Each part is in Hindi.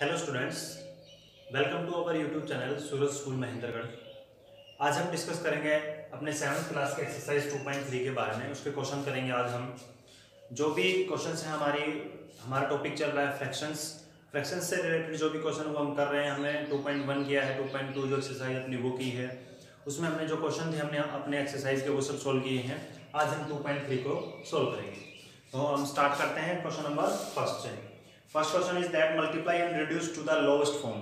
Hello students, welcome to our YouTube channel Suraj school Mahendragarh. आज हम डिस्कस करेंगे अपने 7th क्लास के एक्सरसाइज 2.3 के बारे में। उसके क्वेश्चन करेंगे आज हम। जो भी क्वेश्चंस हैं हमारा टॉपिक चल रहा है फ्रैक्शंस से रिलेटेड जो भी क्वेश्चन वो हम कर रहे हैं। हमने 2.1 किया है, 2.2 जो एक्सरसाइज अपनी वो की है, उसमें हमने जो क्वेश्चन थे हमने अपने एक्सरसाइज के वो सब सोल्व किए हैं। आज हम 2.3 को सोल्व करेंगे। तो हम स्टार्ट करते हैं क्वेश्चन नंबर फर्स्ट से। First question is that multiply and reduce to the lowest form.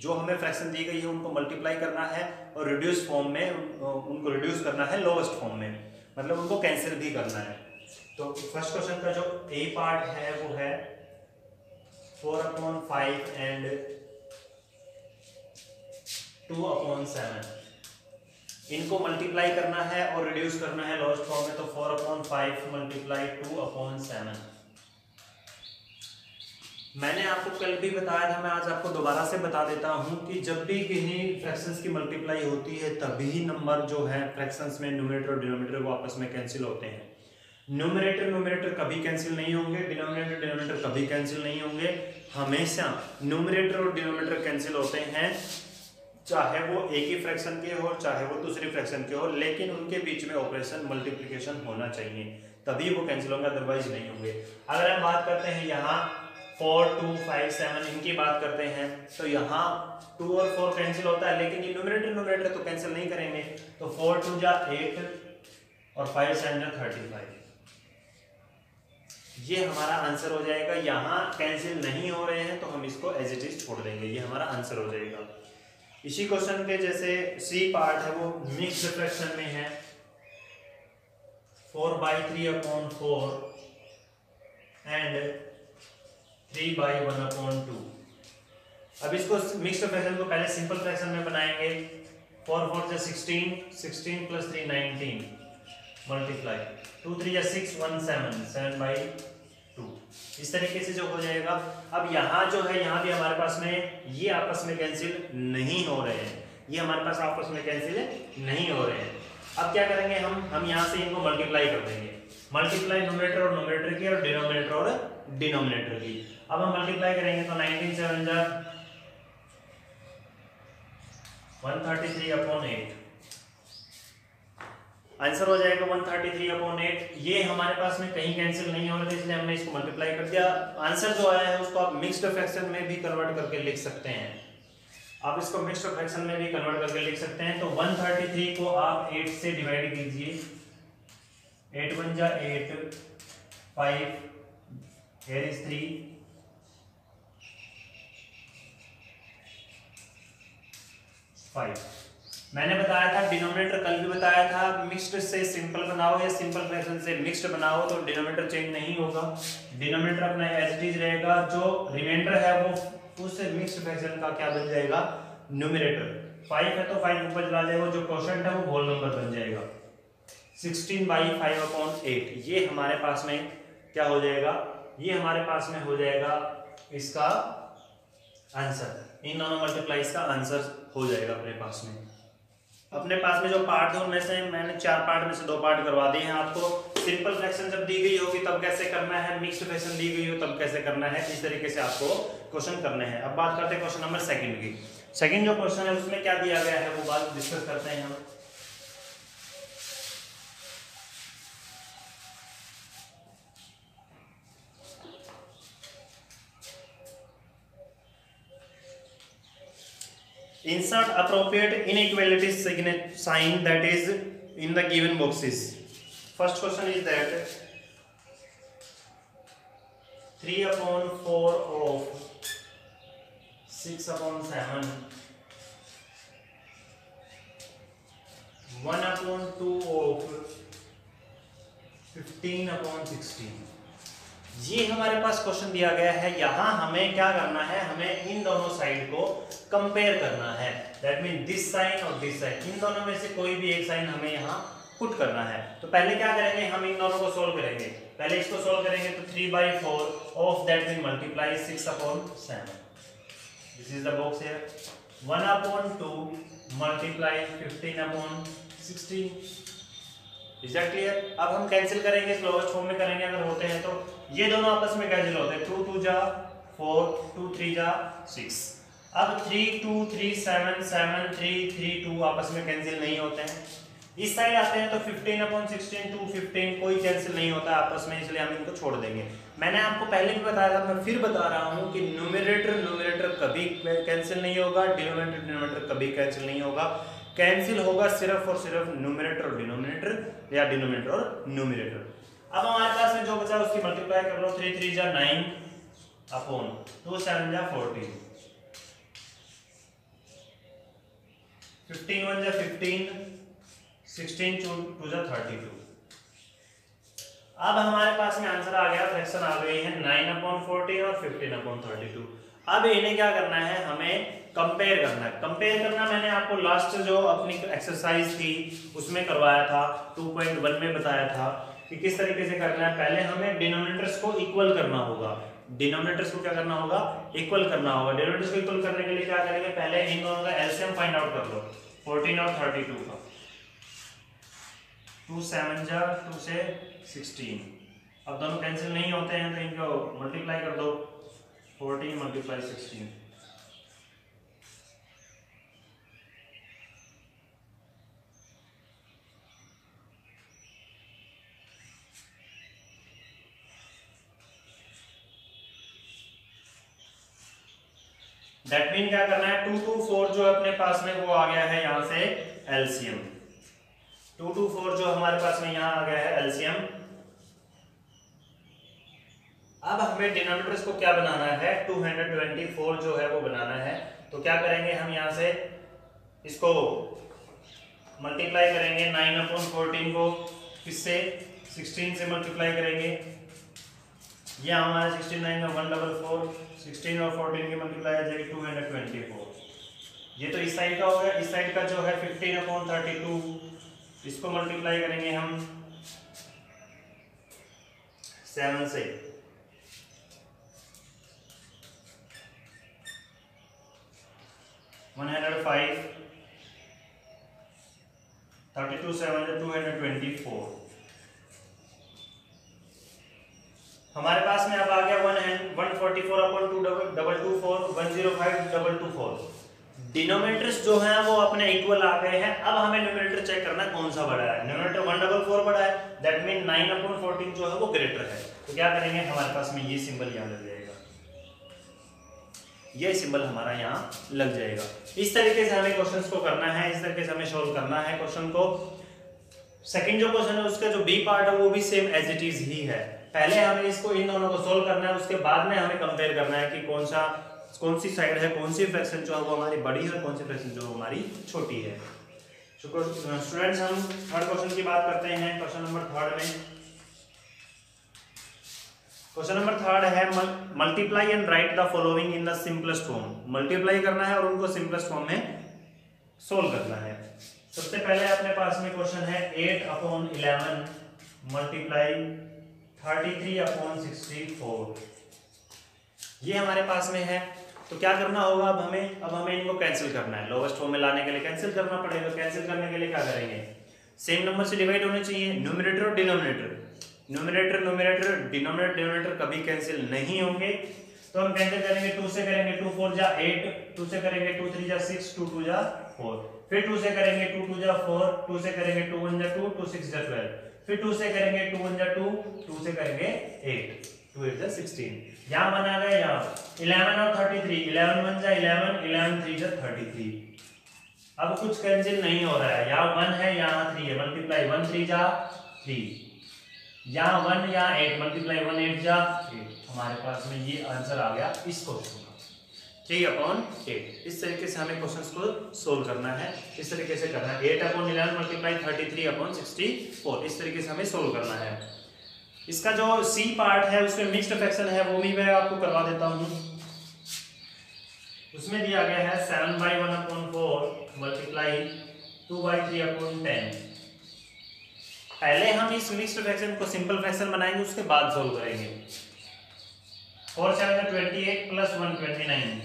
जो हमें फ्रैक्शन दी गई है उनको मल्टीप्लाई करना है और रिड्यूस फॉर्म में उनको रिड्यूस करना है लोवेस्ट फॉर्म में, मतलब उनको कैंसिल भी करना है। तो फर्स्ट क्वेश्चन का जो ए पार्ट है वो है 4/5 एंड 2/7। इनको मल्टीप्लाई करना है और रिड्यूस करना है लोवेस्ट फॉर्म में। तो 4/5 मल्टीप्लाई 2/7। मैंने आपको कल भी बताया था, मैं आज आपको दोबारा से बता देता हूं कि जब भी किन्हीं फ्रैक्शंस की मल्टीप्लाई होती है तभी नंबर जो है फ्रैक्शंस में न्यूमरेटर और डिनोमिनेटर वो आपस में कैंसिल होते हैं। न्यूमरेटर कभी कैंसिल नहीं होंगे, डिनोमिनेटर कभी कैंसिल नहीं होंगे। हमेशा न्यूमरेटर और डिनोमिनेटर कैंसिल होते हैं, चाहे वो एक ही फ्रैक्शन के हो चाहे वो दूसरी फ्रैक्शन के हो, लेकिन उनके बीच में ऑपरेशन मल्टीप्लिकेशन होना चाहिए, तभी वो कैंसिल होंगे, अदरवाइज नहीं होंगे। अगर हम बात करते हैं यहाँ 4, 2, 5, 7 इनकी बात करते हैं तो यहाँ 2 और 4 कैंसिल होता है, लेकिन ये न्यूमरेटर तो कैंसिल नहीं करेंगे। तो 4 2 जा 8 और 5 7 जा 35। ये हमारा आंसर हो जाएगा। यहाँ कैंसिल नहीं हो रहे हैं तो हम इसको एज इट इज छोड़ देंगे, ये हमारा आंसर हो जाएगा। इसी क्वेश्चन के जैसे सी पार्ट है वो मिक्स्ड फ्रैक्शन में है 4/3/4 एंड 3/1/2। अब इसको मिक्स्ड फ्रैक्शन को पहले सिंपल फ्रैक्शन में बनाएंगे। 4 4 जा 16, 16 + 3 19 मल्टीप्लाई 2 3 जा 6 1 7 7/2। इस तरीके से जो हो जाएगा। अब यहाँ जो है यहाँ भी हमारे पास में ये आपस में कैंसिल नहीं हो रहे हैं, ये हमारे पास आपस में कैंसिल नहीं हो रहे हैं। अब क्या करेंगे हम यहाँ से इनको मल्टीप्लाई कर देंगे। मल्टीप्लाई न्यूमरेटर और न्यूमरेटर की और डिनोमिनेटर और डिनोमिनेटर की। अब हम मल्टीप्लाई करेंगे तो 19 7 जा 133/8। आंसर हो जाएगा 133/8। ये हमारे पास में कहीं कैंसिल नहीं हो रहा था, इसलिए हमने इसको मल्टीप्लाई कर दिया। आंसर जो आया है उसको आप मिक्स्ड फ्रैक्शन में भी कन्वर्ट करके लिख सकते हैं। आप इसको मिक्स्ड फ्रैक्शन में भी कन्वर्ट करके लिख सकते हैं। तो 133 को आप 8 से डिवाइड कीजिए। 8 1 जा 8 5 here is 3 5। मैंने बताया था डिनोमिनेटर कल भी बताया था, मिक्स्ड से सिंपल बनाओ या सिंपल फ्रैक्शन से मिक्स्ड बनाओ तो डिनोमिनेटर चेंज नहीं होगा, डिनोमिनेटर अपना एज इट इज रहेगा। जो रिमाइंडर है वो उस मिक्स्ड फ्रैक्शन का क्या बन जाएगा, न्यूमरेटर। 5 है तो 5 ऊपर चला जाएगा, जो क्वोशिएंट है वो होल नंबर बन जाएगा। 16/5/8 ये हमारे पास में क्या हो जाएगा, ये हमारे पास में हो जाएगा इसका आंसर। इन दोनों मल्टीप्लाइज का आंसर हो जाएगा अपने पास में। अपने पास में जो पार्ट है उनमें से मैंने 4 पार्ट में से 2 पार्ट करवा दिए हैं आपको। सिंपल फ्रैक्शन जब दी गई होगी तब कैसे करना है, मिक्स्ड फ्रैक्शन दी गई हो तब कैसे करना है, इस तरीके से आपको क्वेश्चन करने हैं। अब बात करते हैं क्वेश्चन नंबर सेकंड की। सेकंड जो क्वेश्चन है उसमें क्या दिया गया है वो बात डिस्कस करते हैं हम। Insert appropriate inequality sign that is in the given boxes. First question is that 3/4 of 6/7 1/2 of 15/16। ये हमारे पास क्वेश्चन दिया गया है। यहाँ हमें क्या करना है, हमें इन दोनों साइड को कंपेयर करना है। दैट मीन दिस साइन और दिस साइन, इन दोनों में से कोई भी एक साइन हमें यहाँ पुट करना है। तो पहले क्या करेंगे, हम इन दोनों को सोल्व करेंगे। पहले इसको सोल्व करेंगे तो 3/4 of that mean multiply 6/7। This is the box here. 1/2 multiply 15/16। Is that clear. अब हम कैंसिल करेंगे, स्लोवेस्ट फॉर्म में करेंगे अगर होते हैं तो। ये दोनों आपस में कैंसिल होते हैं। 2 2 जा 4, 2 3 जा 6। अब 3 2 3 7 7 3 3 2 आपस में कैंसिल नहीं होते हैं। इस साइड आते हैं तो 15/16 2 15 कोई कैंसिल नहीं होता आपस में, इसलिए हम इनको छोड़ देंगे। मैंने आपको पहले भी बताया था, मैं फिर बता रहा हूँ कि न्यूमरेटर कभी कैंसिल नहीं होगा, डिनोमिनेटर कभी कैंसिल नहीं होगा। कैंसिल होगा सिर्फ और सिर्फ न्यूमरेटर और डिनोमिनेटर या डिनोमिनेटर और न्यूमरेटर। अब हमारे पास में जो बचा उसकी मल्टीप्लाई कर लो। 3 3 जा 9 अपॉन 2 7 जा 14, 15 1 जा 15, 16 2 जा 32। अब हमारे पास में आंसर आ गया, फ्रैक्शन आ गई है 9/14 और 15/32। अब इन्हें क्या करना है, हमें कंपेयर करना है। कंपेयर करना मैंने आपको लास्ट जो अपनी एक्सरसाइज थी उसमें करवाया था, 2.1 में बताया था कि किस तरीके से करना है। पहले हमें डिनोमिनेटर्स को इक्वल करना होगा। डिनोमिनेटर्स को क्या करना होगा, इक्वल करना होगा। डिनोमिनेटर्स को इक्वल करने के लिए क्या करेंगे, पहले इन दोनों का एलसीएम फाइंड आउट कर लो। 14 और 32 का 2 7 जा 2 से 16। अब दोनों कैंसिल नहीं होते हैं तो इनको मल्टीप्लाई कर दो। 14 × 16, दैट मीन क्या करना है, 2 2 4 जो अपने पास में वो आ गया है यहाँ से एलसीएम। 2 2 4 जो हमारे पास में यहाँ आ गया है एलसीएम। अब हमें डिनोमिनेटर्स को क्या बनाना है, 224 जो है वो बनाना है। तो क्या करेंगे हम यहाँ से इसको मल्टीप्लाई करेंगे 9/14 को, किससे 16 से मल्टीप्लाई करेंगे। ये हमारा 69 में 144, 16 और 14 की मल्टीप्लाई आ जाएगी 224। ये तो इस साइड का हो गया। इस साइड का जो है 15/32, इसको मल्टीप्लाई करेंगे हम 7 से। 105, 32 7 224। हमारे पास में अब आ गया 144/224, 105/224। डिनोमिनेटर्स जो हैं वो अपने इक्वल आ गए हैं। अब हमें न्यूमरेटर चेक करना है कौन सा बड़ा है। न्यूमरेटर 144 बड़ा है, दैट मीन 9/14 जो है वो ग्रेटर है। तो क्या करेंगे, हमारे पास में ये सिंबल यहाँ लग जाएगा, ये सिंबल हमारा यहाँ लग जाएगा। इस तरीके से हमें क्वेश्चंस को करना है, इस तरीके से हमें सोल्व करना है क्वेश्चन को। सेकंड जो क्वेश्चन है उसका जो बी पार्ट है वो भी सेम एज इट इज ही है। पहले हमें इसको इन दोनों को सोल्व करना है, उसके बाद में हमें कंपेयर करना है कि कौन सी साइड है, कौन सी फ्रैक्शन जो है वो हमारी बड़ी है और कौन सी फ्रैक्शन जो हमारी छोटी है। स्टूडेंट्स, हम थर्ड क्वेश्चन की बात करते हैं। क्वेश्चन नंबर थर्ड है multiply and right the following in the simplest form. Multiply करना है और उनको सिंपलेस्ट फॉर्म में सोल्व करना है। सबसे पहले अपने पास में क्वेश्चन है 8/11 मल्टीप्लाई 33/64। ये हमारे पास में है। तो क्या करना होगा, अब हमें इनको कैंसिल करना है। लोवेस्ट फॉर्म में लाने के लिए कैंसिल करना पड़ेगा। कैंसिल करने के लिए क्या करेंगे, सेम नंबर से डिवाइड होने चाहिए न्यूमरेटर और डिनोमिनेटर। न्यूमरेटर डिनोमिनेटर कभी कैंसिल नहीं होंगे। तो हम कैंसिल करेंगे, 2 से करेंगे 2 4 जा 8, 2 से करेंगे 2 3 जा 6, 2 2 जा 4, फिर 2 से करेंगे 2 2 जा 4, 2 से करेंगे 2 1 जा 2, 2 6 जा 12, फिर 2 से करेंगे 2 1 जा 2, 2 से करेंगे 8, 2 8 जा 16। यहाँ 1 आ गया, यहाँ 11 और 33, 11 1 जा 11, 11 3 जा 33। अब कुछ कैंसिल नहीं हो रहा है, यहाँ 1 है यहाँ 3 है, मल्टीप्लाई 1 3 जा 3, यहाँ 1 यहाँ 8, मल्टीप्लाई 1 8 जा 8। हमारे पास में ये आंसर आ गया इस क्वेश्चन का, 3/8। इस तरीके से हमें क्वेश्चंस को सोल्व करना है, इस तरीके से करना है। 8/11 मल्टीप्लाई 33/64, इस तरीके से हमें सोल्व करना है। इसका जो सी पार्ट है उसमें मिक्स्ड फ्रैक्शन है, वो भी मैं आपको करवा देता हूँ। उसमें दिया गया है 7/1/4 मल्टीप्लाई 2/3/10। पहले हम इस मिक्स्ड फ्रैक्शन को सिंपल फ्रैक्शन बनाएंगे, उसके बाद सोल्व करेंगे। 4 7 28 प्लस 1 29,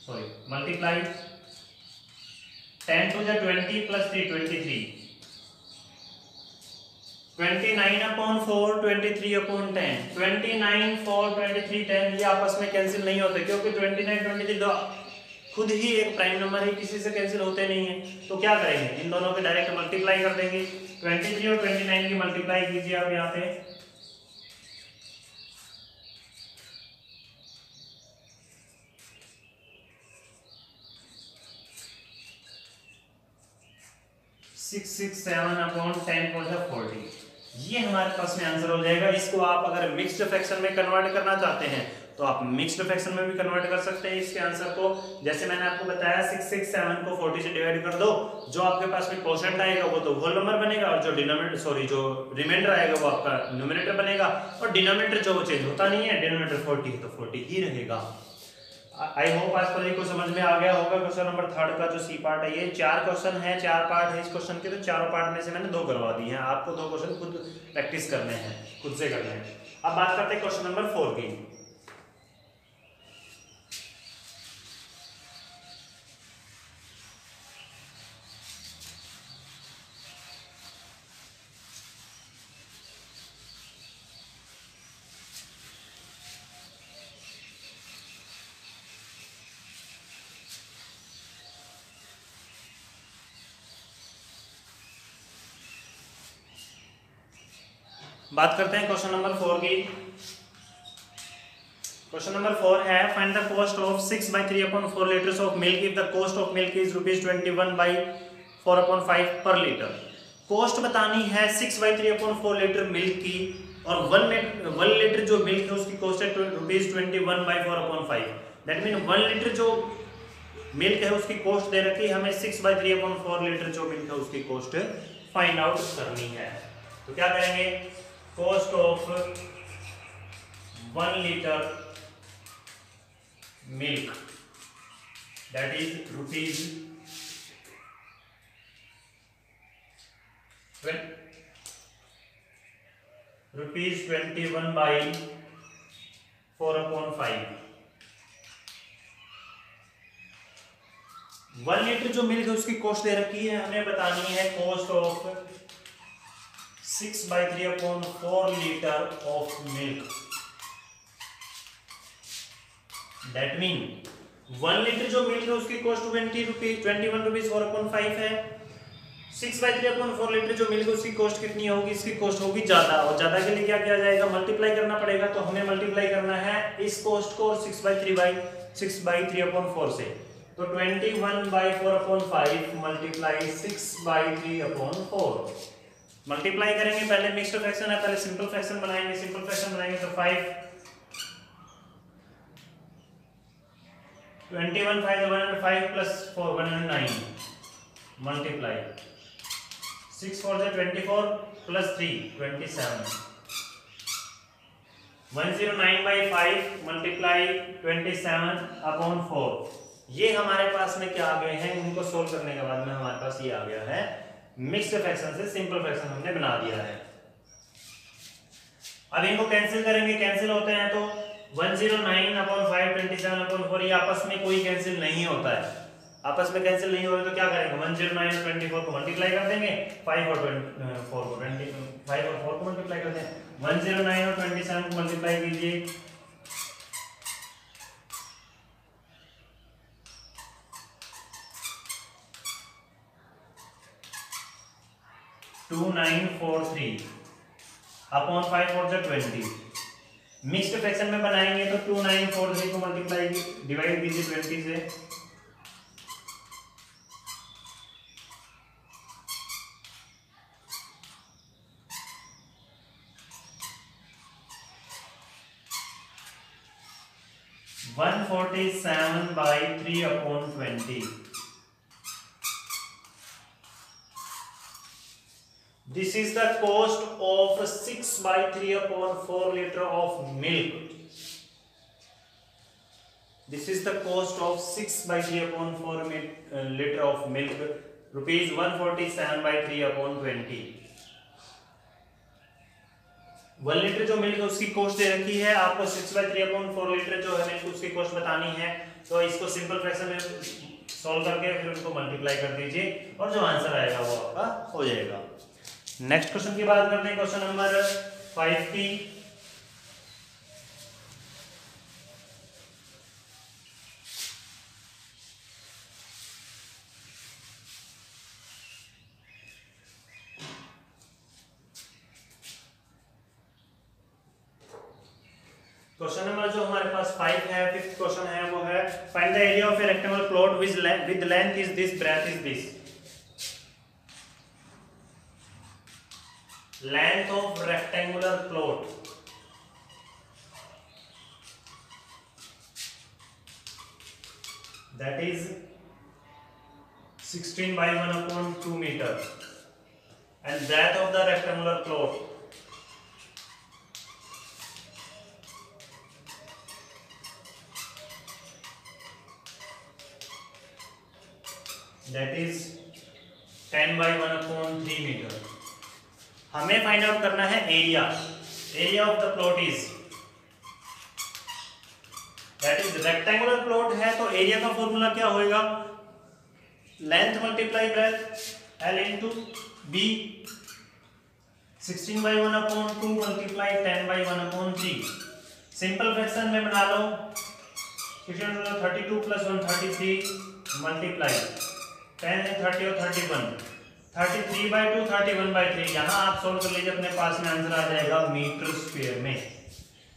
सॉरी मल्टीप्लाई 10 2 20 प्लस 3 23, 29/4 23/10, 29 4 23 10 ये आपस में कैंसिल नहीं होते क्योंकि 29 23 तो खुद ही एक प्राइम नंबर है, किसी से कैंसिल होते नहीं है। तो क्या करेंगे, इन दोनों के डायरेक्ट मल्टीप्लाई कर देंगे। 23 और 29 की मल्टीप्लाई कीजिए आप यहाँ पे, 667/10 ये हमारे पास में आंसर हो जाएगा। इसको आप अगर मिक्स्ड फ्रैक्शन में कन्वर्ट करना चाहते हैं तो आप मिक्स्ड फ्रैक्शन में भी कन्वर्ट कर सकते हैं इसके आंसर को। जैसे मैंने आपको बताया 667 को 40 से डिवाइड कर दो, जो आपके पास में क्वोशंट आएगा वो तो होल नंबर बनेगा और जो जो रिमाइंडर आएगा वो आपका न्यूमरेटर बनेगा। और डिनोमिनेटर जो चेंज होता नहीं है, डिनोमिनेटर 40 है तो 40 ही रहेगा। आई होप आज पर को समझ में आ गया होगा। क्वेश्चन नंबर 3 का जो सी पार्ट है, ये 4 क्वेश्चन है, 4 पार्ट है इस क्वेश्चन के, तो चारों पार्ट में से मैंने 2 करवा दी हैं। आपको 2 क्वेश्चन खुद प्रैक्टिस करने हैं, खुद से करने हैं। अब बात करते हैं क्वेश्चन नंबर 4 की। बात करते हैं क्वेश्चन नंबर 4 की। क्वेश्चन नंबर 4 है, find the cost of 6/3/4 litres of milk if the cost of milk is ₹21/4/5 पर लीटर। कॉस्ट बतानी है 6/3/4 लीटर मिल्क की, और 1 लीटर जो मिल्क है उसकी कॉस्ट है ₹21/4/5। दैट मीन 1 लीटर जो मिल्क है उसकी कॉस्ट दे रखी है, हमें 6/3/4 लीटर जो मिल्क है उसकी कॉस्ट फाइंड आउट करनी है। तो क्या करेंगे, cost of 1 litre milk that is ₹21/4/5। 1 litre जो मिल्क है उसकी कॉस्ट दे रखी है, हमें बतानी है cost of 6/3/4 litre of milk. That mean 1 litre जो मिल्क है उसकी कॉस्ट 21/4/5 है। 6/3/4 लीटर जो मिल्क है उसकी कॉस्ट कितनी होगी, इसकी कॉस्ट होगी ज्यादा, और ज्यादा के लिए क्या किया जाएगा, मल्टीप्लाई करना पड़ेगा। तो हमें मल्टीप्लाई करना है इस कॉस्ट को 6/3/4 से। तो 21/4/5 मल्टीप्लाई 6/3/4 मल्टीप्लाई करेंगे। पहले मिक्स्ड फ्रैक्शन है, पहले सिंपल फ्रैक्शन बनाएंगे। सिंपल फ्रैक्शन बनाएंगे तो 5 21 5 105 प्लस 4 109 मल्टीप्लाई 6 4 24 प्लस 3 27 109/5 मल्टीप्लाई 27/4। ये हमारे पास में क्या आ गए हैं, इनको सोल्व करने के बाद में हमारे पास ये आ गया है मिक्स्ड फ्रैक्शन से सिंपल फ्रैक्शन हमने बना दिया है। अब इनको कैंसिल करेंगे, कैंसिल होते हैं तो 109/5 27/4 ये आपस में कोई कैंसिल नहीं होता है, आपस में कैंसिल नहीं हो रहे तो क्या करेंगे, 109 और 24 को मल्टीप्लाई कर देंगे, 5 और 4 को 5 और 4 को मल्टीप्लाई कर देंगे, 109 और 27 को मल्टीप्लाई कीजिए, 2943 अपॉन 5 4 20। मिक्स्ड फ्रैक्शन में बनाएंगे तो 2943 को मल्टीप्लाई डिवाइड कीजिए 20 से, 147/3/20। This is the cost of 6/3/4 liter of milk. This is the cost of 6/3/4 liter of milk, rupees 147/3/20। 1 litre जो मिल्क उसकी कॉस्ट दे रखी है, आपको 6/3/4 लीटर जो है मिल्क उसकी कॉस्ट बतानी है। तो इसको सिंपल फ्रैक्शन में सॉल्व करके फिर उनको मल्टीप्लाई कर दीजिए और जो आंसर आएगा वो आपका हो जाएगा। नेक्स्ट क्वेश्चन की बात करते हैं, क्वेश्चन नंबर 5 की। क्वेश्चन नंबर जो हमारे पास 5 है, फिफ्थ क्वेश्चन है, वो है find the area of a rectangular plot with length is this, breadth is this. Length of rectangular plot that is 16 by 1/2 meter and breadth of the rectangular plot that is 10 by 1/3 meter। हमें फाइंड आउट करना है area. Area of the plot is, that is rectangular plot है तो एरिया का फॉर्मूला क्या होगा, length multiply breadth L into B, 16 by 1/2 multiply 10 by 1/3। Simple fraction में बना लो, 32 + 1 33 मल्टीप्लाई 10 है 30 और 31, 33/2 31/3। यहाँ आप सोल्व कर लीजिए, अपने पास में आंसर आ जाएगा मीटर स्क्वायर में।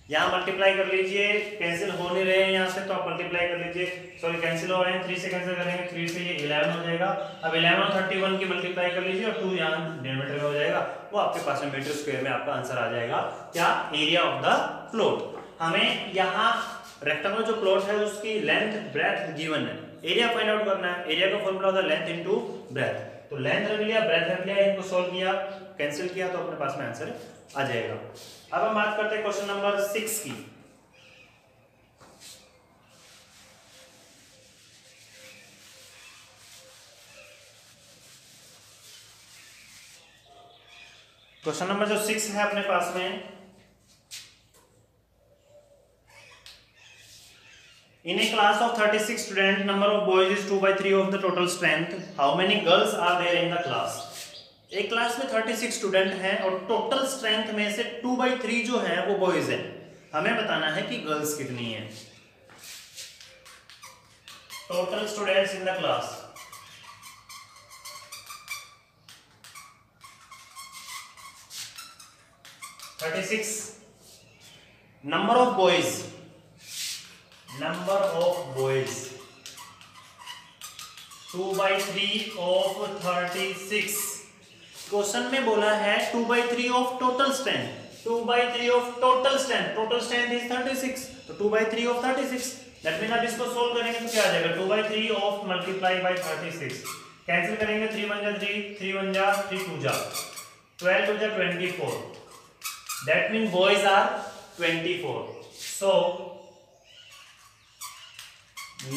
यहाँ मल्टीप्लाई कर लीजिए, कैंसिल हो नहीं रहे हैं यहाँ से तो आप मल्टीप्लाई कर लीजिए, सॉरी कैंसिल हो रहे हैं, 3 से कैंसिल करेंगे, 3 से ये 11 हो जाएगा। अब 11 और 31 की मल्टीप्लाई कर लीजिए और 2 यहाँ डिनोमिनेटर में हो जाएगा, वो आपके पास में मीटर स्क्वायर में आपका आंसर आ जाएगा। क्या, एरिया ऑफ द प्लॉट। हमें यहाँ रेक्टेंगुलर जो प्लॉट है उसकी लेंथ ब्रेथ गिवन है, एरिया फाइंड आउट करना है। एरिया का फॉर्मूला होता है लेंथ इनटू ब्रेथ, तो लेंथ रख लिया, ब्रेथ रख लिया, इनको सोल्व किया, कैंसिल किया तो अपने पास में आंसर आ जाएगा। अब हम बात करते हैं क्वेश्चन नंबर 6 की। क्वेश्चन नंबर जो 6 है अपने पास में, in a class of 36 students, number of boys is 2/3 of the total strength. How many girls are there in the class? एक क्लास में 36 स्टूडेंट हैं और टोटल स्ट्रेंथ में से 2/3 जो है वो बॉयज है। हमें बताना है कि गर्ल्स कितनी है। Total students in the class, number of boys, number of boys 2/3 of 36। Question में बोला है 2/3 of total strength, 2/3 of total strength, total strength is 36, तो 2/3 ऑफ 36। दैट मीन आप इसको सोल्व करेंगे तो क्या आ जाएगा, 2/3 ऑफ मल्टीप्लाई बाय 36, कैंसिल करेंगे, 3 1 जा 3, 3 1 जा 3 2 जा 12 2 जा 24। That mean boys are 24। So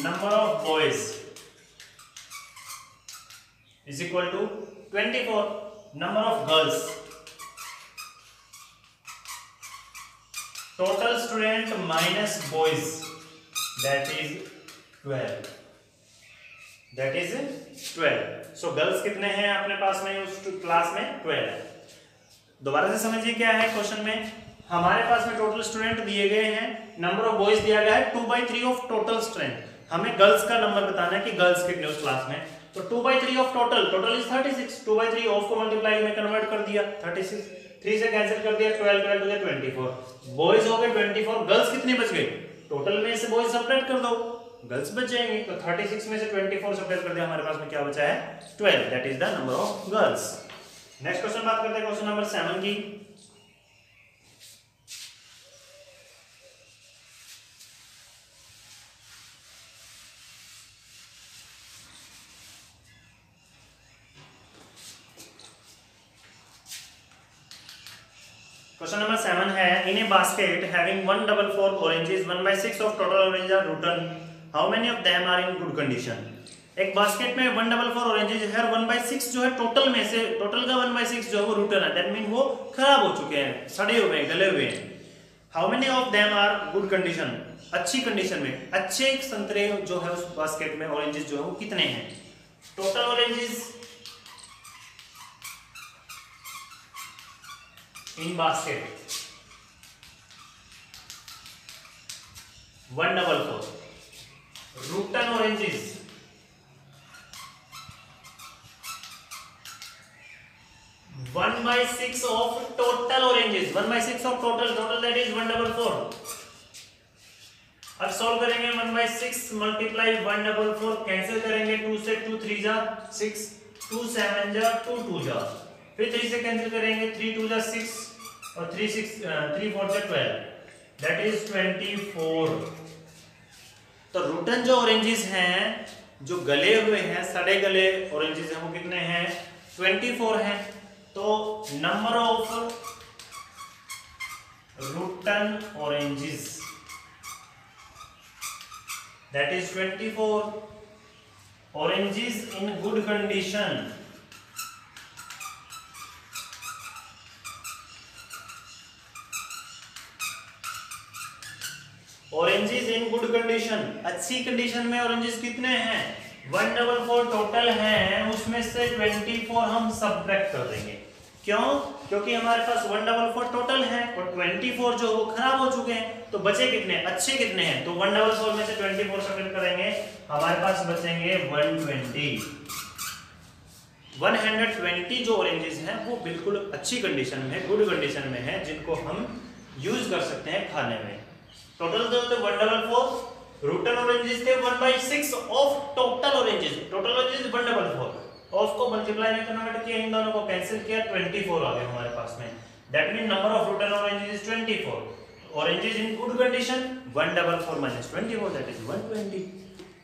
number of boys is equal to 24, number of girls, total student minus boys, that is 12, that is 12। so girls कितने हैं अपने पास में उस क्लास में, 12 है। दोबारा से समझिए क्या है क्वेश्चन में, हमारे पास में टोटल स्टूडेंट दिए गए हैं, नंबर ऑफ बॉयज दिया गया है 2/3 ऑफ टोटल स्ट्रेंथ, हमें गर्ल्स का नंबर बताना है कि गर्ल्स कितने उस क्लास में, तो 2/3 of total, total is 36, 2/3 of को मल्टीप्लाई में कन्वर्ट कर दिया 36, 3 से कैंसिल कर दिया 12 12 टू 24, बॉयज हो गए 24, गर्ल्स कितने बच गए, टोटल में से बॉयज सब्ट्रैक्ट कर दो, गर्ल्स बच जाएंगे, तो 36 में से 24 सब्ट्रैक्ट कर दिया, हमारे पास में क्या बचा है 12, that is the number of girls. Next question बात करते हैं क्वेश्चन नंबर 7 की। क्वेश्चन नंबर 7 है, इन ए basket having 144 oranges, 1/6 of total oranges are rotten, how many of them are in good condition? एक बास्केट में 144 oranges है और 1/6 जो है टोटल में से, टोटल का 1/6 जो है वो रूटन है, दैट मीन वो खराब हो चुके हैं, सड़े हुए हैं, गले हुए हैं। How many of them are good condition, अच्छी कंडीशन में, अच्छे संतरे जो है उस बास्केट में ऑरेंजेस जो है वो कितने हैं, total oranges in basket 144. Rotten oranges 1/6 of total oranges. 1/6 of total that is 144. अब सॉल्व करेंगे 1/6 मल्टीप्लाई 144 कैंसिल करेंगे 2 से 2 3 जा 6 2 7 जा 2 2 जा फिर 3 से कैंसिल करेंगे 3 2 जा 6 और 3 4 जा 12 दैट इज 24। तो रूटन जो ऑरेंजेस हैं जो गले हुए हैं सड़े गले ऑरेंजेस हैं वो कितने हैं 24 हैं। तो number of routine oranges that is 24. Oranges in good condition oranges in good condition अच्छी कंडीशन में ऑरेंजेस कितने हैं 144 टोटल हैं उसमें से 24 हम सब्ट्रैक्ट कर देंगे। क्यों? क्योंकि हमारे पास 144 टोटल है और 24 जो वो खराब हो चुके हैं तो बचे कितने अच्छे कितने हैं तो 144 में से 24 सब्ट्रैक्ट करेंगे हमारे पास बचेंगे 120। 120 जो ऑरेंजेस हैं वो बिल्कुल अच्छी कंडीशन में गुड कंडीशन में है जिनको हम यूज कर सकते हैं खाने में। टोटल जो थे 144 रूटन ऑरेंजेस थे 1/6 ऑफ टोटल ऑरेंजेस 144 ऑफ को मल्टीप्लाई में कन्वर्ट किया इन दोनों को कैंसिल किया 24 आ गया हमारे पास में that mean number of routine oranges is 24 oranges in good condition 144 minus 24 that is 120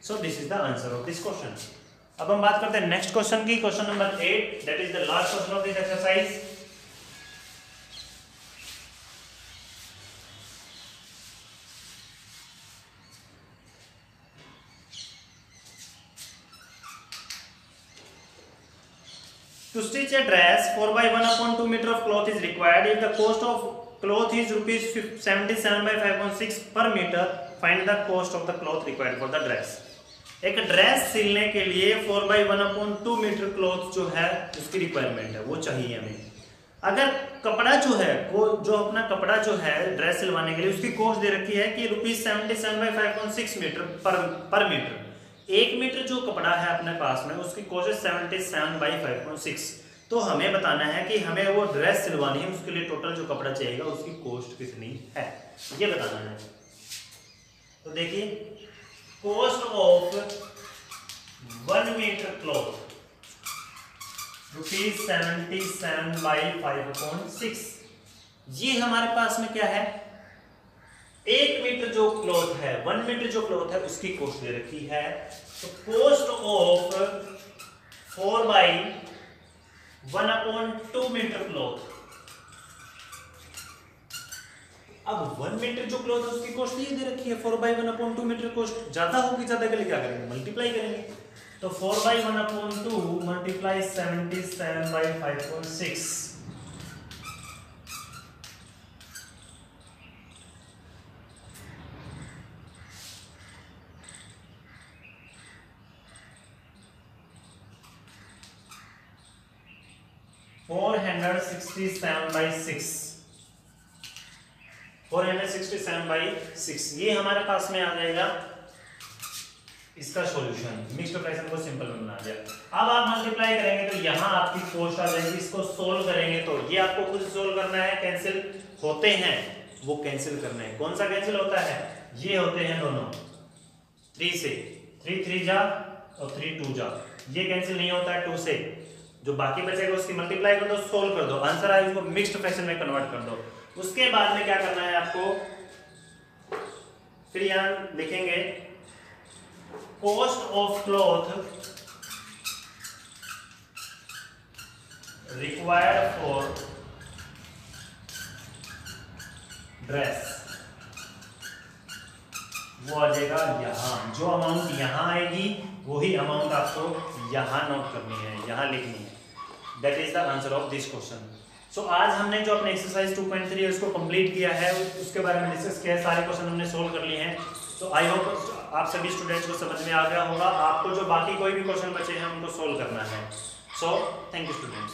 so this is the answer of this question। अब हम बात करते हैं नेक्स्ट क्वेश्चन की question number 8 that is the last question of this exercise. To stitch a dress 4/1/2 meter of cloth is required. If the cost of cloth is rupees 77/5.6 per meter, find the cost of the cloth required for the dress. एक ड्रेस सिलने के लिए 4/1/2 मीटर क्लॉथ जो है उसकी रिक्वायरमेंट है वो चाहिए हमें। अगर कपड़ा जो है वो जो अपना कपड़ा जो है ड्रेस सिलवाने के लिए उसकी कॉस्ट दे रखी है कि रुपीज 77/5.6 मीटर पर मीटर। 1 मीटर जो कपड़ा है अपने पास में उसकी कॉस्ट है 77/5.6। तो हमें बताना है कि हमें वो ड्रेस सिलवानी है उसके लिए टोटल जो कपड़ा चाहिएगा उसकी कॉस्ट कितनी है ये बताना है। तो देखिए cost of 1 metre cloth rupees 77/5.6। ये हमारे पास में क्या है 1 मीटर जो क्लॉथ है 1 मीटर जो क्लॉथ है उसकी कॉस्ट दे रखी है। तो कॉस्ट ऑफ 4/1/2 मीटर क्लॉथ। अब 1 मीटर जो क्लॉथ है उसकी कॉस्ट ये दे रखी है 4/1/2 मीटर कॉस्ट ज्यादा होगी ज्यादा के लिए क्या करेंगे मल्टीप्लाई करेंगे। तो 4/1/2 मल्टीप्लाई 77/5.6 467/6 ये हमारे पास में आ जाएगा इसका सॉल्यूशन। मिक्स्ड फ्रैक्शन को सिंपल में बना दिया। अब आप मल्टीप्लाई करेंगे तो यहाँ आपकी कॉस्ट आ जाएगी। इसको सोल्व करेंगे तो ये आपको खुद सोल्व करना है। कैंसिल होते हैं वो कैंसिल करना है। कौन सा कैंसिल होता है ये होते हैं दोनों 3 से 3 3 जा और 3 2 जा। ये कैंसिल नहीं होता है 2 से। जो बाकी बचेगा उसकी मल्टीप्लाई कर दो सोल्व कर दो आंसर आए उसको मिक्स्ड फ्रैक्शन में कन्वर्ट कर दो। उसके बाद में क्या करना है आपको फिर यहां लिखेंगे cost of cloth required for dress वो आ जाएगा यहां। जो अमाउंट यहां आएगी वही अमाउंट आपको यहां नोट करनी है यहां लिखनी है। That is the answer of this question. So आज हमने जो अपने एक्सरसाइज 2.3 है उसको कंप्लीट किया है उसके बारे में डिस्कस किया है। सारे क्वेश्चन हमने सोल्व कर लिए हैं। तो आई होप आप सभी स्टूडेंट्स को समझ में आ गया होगा। आपको जो बाकी कोई भी क्वेश्चन बचे हैं उनको सोल्व करना है। So thank you students.